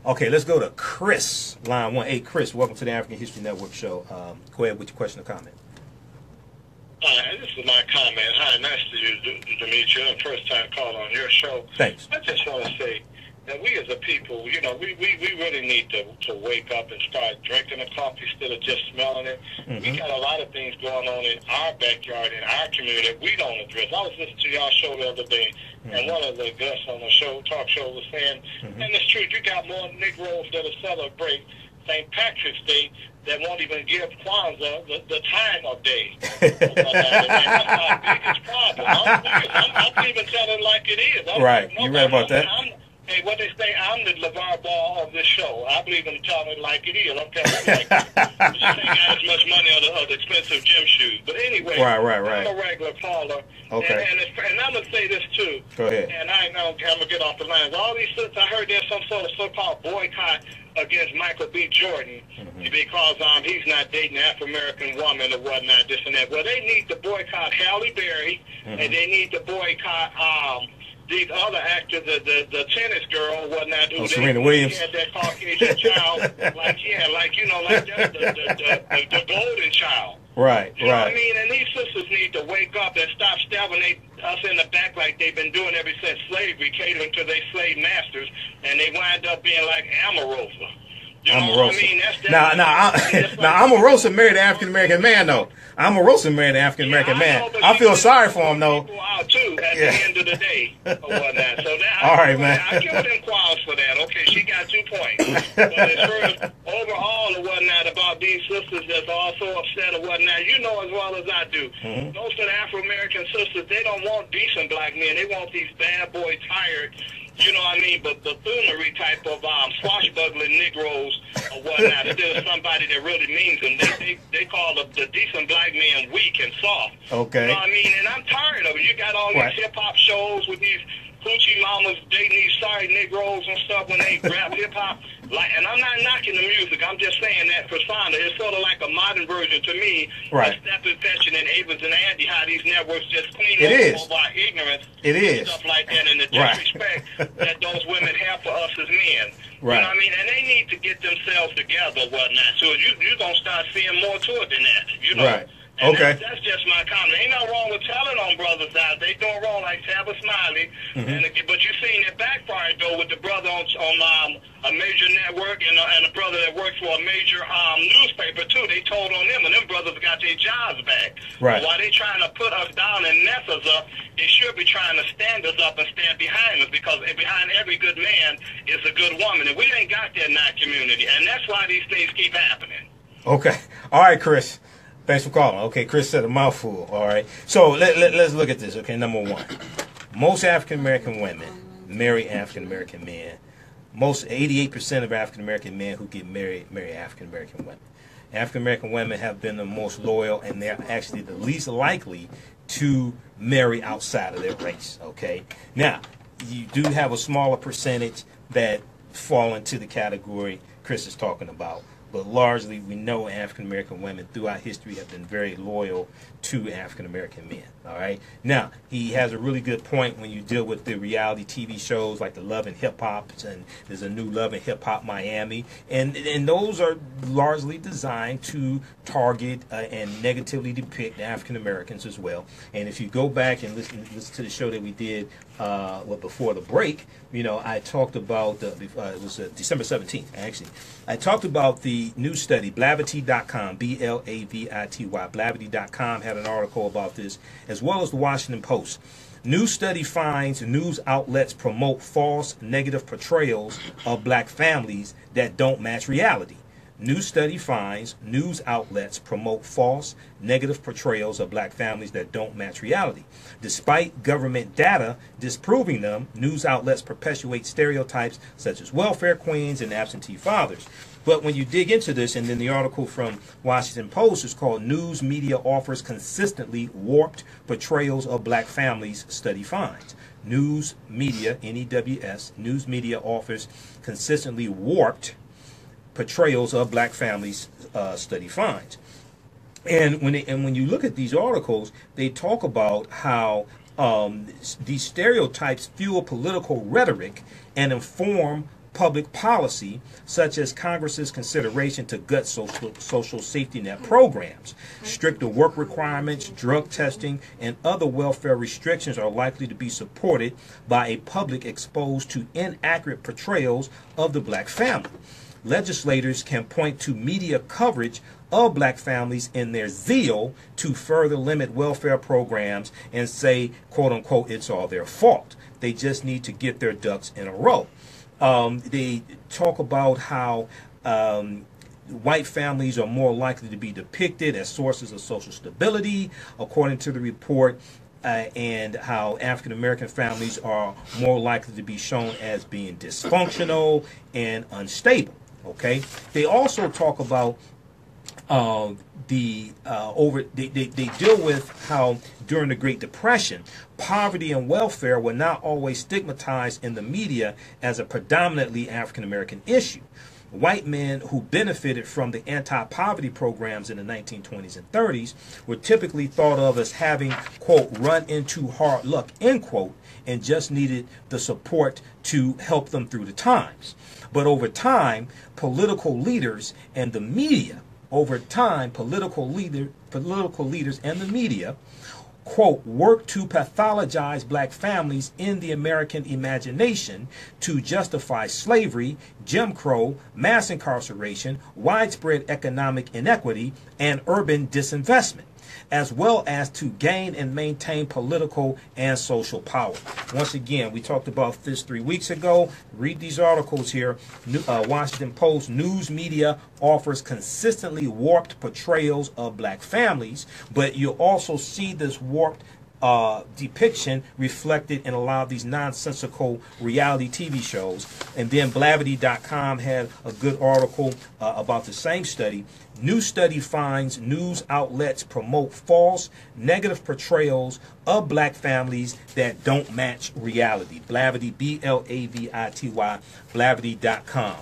Okay, let's go to Chris, line 1. Hey, Chris, welcome to the African History Network show. Go ahead with your question or comment. Hi, this is my comment. Hi, nice to meet you. First time calling on your show. Thanks. I just want to say that we as a people, you know, we really need to wake up and start drinking the coffee instead of just smelling it. We got a lot of things going on in our backyard, in our community that we don't address. I was listening to y'all show the other day, and one of the guests on the show, talk show, was saying, and it's true, you got more Negroes that'll celebrate St. Patrick's Day that won't even give Kwanzaa the time of day. That's our biggest problem. I'm even telling it like it is. Right, you right about that. Hey, what they say, I'm the LeVar Ball of this show. I believe in telling it like it is. I'm telling it like it is. Just ain't got as much money on the expensive gym shoes. But anyway, right. I'm a regular caller. Okay. And I'm going to say this too. Go ahead. And I'm going to get off the lines. All these sisters, I heard there's some sort of so-called boycott against Michael B. Jordan because he's not dating an Afro-American woman or whatnot, this and that. Well, they need to boycott Halle Berry, and they need to boycott these other actors, the tennis girl or whatnot, who Serena Williams had that Caucasian child, like the golden child. Right, you know what I mean? And these sisters need to wake up and stop stabbing us in the back like they've been doing ever since slavery, catering to their slave masters, and they wind up being like Omarosa. You know what I mean? Omarosa married an African American man, though. Omarosa married an African American man. I feel sorry for him, though. Out too at the end of the day or whatnot. So that, all right, man. I give them flowers for that. Okay, she got 2 points. But as far as overall or whatnot about these sisters that's also upset or whatnot, you know as well as I do. Most of the Afro-American sisters, they don't want decent black men. They want these bad boy tired, you know what I mean, but buffoonery type of swashbuckling Negroes or whatnot. Instead of somebody that really means them. They call the decent black man weak and soft. Okay. You know what I mean? And I'm tired of it. You got all these hip-hop shows with these hoochie mamas dating these sorry Negroes and stuff when they rap hip-hop. And I'm not knocking the music. I'm just saying that persona. It's sort of like a modern version to me of Step and Fetching and Avens and Andy, how these networks just clean up our ignorance and stuff like that, and the disrespect that those women have for us as men. You know what I mean? And they need to get themselves together or whatnot. So you're going to start seeing more to it than that, you know? Right. And okay. That's just my comment. Ain't nothing wrong with telling on brothers out. They doing wrong like Tabitha Smiley. But you seen it backfire though with the brother on a major network and a brother that works for a major newspaper too. They told on them, and them brothers got their jobs back. Right. So while they trying to put us down and mess us up, they should be trying to stand us up and stand behind us, because behind every good man is a good woman, and we ain't got that in our community, and that's why these things keep happening. Okay. All right, Chris. Thanks for calling. Okay, Chris said a mouthful. All right. So let's look at this. Okay, number one. Most African-American women marry African-American men. Most 88% of African-American men who get married marry African-American women. African-American women have been the most loyal, and they're actually the least likely to marry outside of their race. Okay. Now, you do have a smaller percentage that fall into the category Chris is talking about. But largely, we know African-American women throughout history have been very loyal to African-American men. All right. Now, he has a really good point when you deal with the reality TV shows like the Love and Hip Hop, and there's a new Love and Hip Hop Miami, and those are largely designed to target and negatively depict African-Americans as well. And if you go back and listen to the show that we did before the break, you know, I talked about it was December 17th actually. I talked about the new study, Blavity.com, Blavity. Blavity.com had an article about this, as well as the Washington Post. New study finds news outlets promote false negative portrayals of black families that don't match reality. New study finds news outlets promote false negative portrayals of black families that don't match reality. Despite government data disproving them, news outlets perpetuate stereotypes such as welfare queens and absentee fathers. But when you dig into this, and then the article from Washington Post is called News Media Offers Consistently Warped Portrayals of Black Families, Study Finds. News media, N-E-W-S, news media offers consistently warped portrayals of black families, study finds. And when you look at these articles, they talk about how these stereotypes fuel political rhetoric and inform public policy, such as Congress's consideration to gut social safety net programs. Stricter work requirements, drug testing, and other welfare restrictions are likely to be supported by a public exposed to inaccurate portrayals of the black family. Legislators can point to media coverage of black families in their zeal to further limit welfare programs and say, quote unquote, it's all their fault. They just need to get their ducks in a row. They talk about how white families are more likely to be depicted as sources of social stability, according to the report, and how African American families are more likely to be shown as being dysfunctional and unstable. Okay. They also talk about they deal with how during the Great Depression, poverty and welfare were not always stigmatized in the media as a predominantly African American issue. White men who benefited from the anti-poverty programs in the 1920s and 30s were typically thought of as having, quote, run into hard luck, end quote, and just needed the support to help them through the times. But over time, political leaders and the media, political leaders and the media, quote, work to pathologize black families in the American imagination to justify slavery, Jim Crow, mass incarceration, widespread economic inequity, and urban disinvestment, as well as to gain and maintain political and social power. Once again, we talked about this 3 weeks ago. Read these articles here. Washington Post: news media offers consistently warped portrayals of black families, but you'll also see this warped depiction reflected in a lot of these nonsensical reality TV shows. And then Blavity.com had a good article about the same study. New study finds news outlets promote false, negative portrayals of black families that don't match reality. Blavity, Blavity, Blavity.com.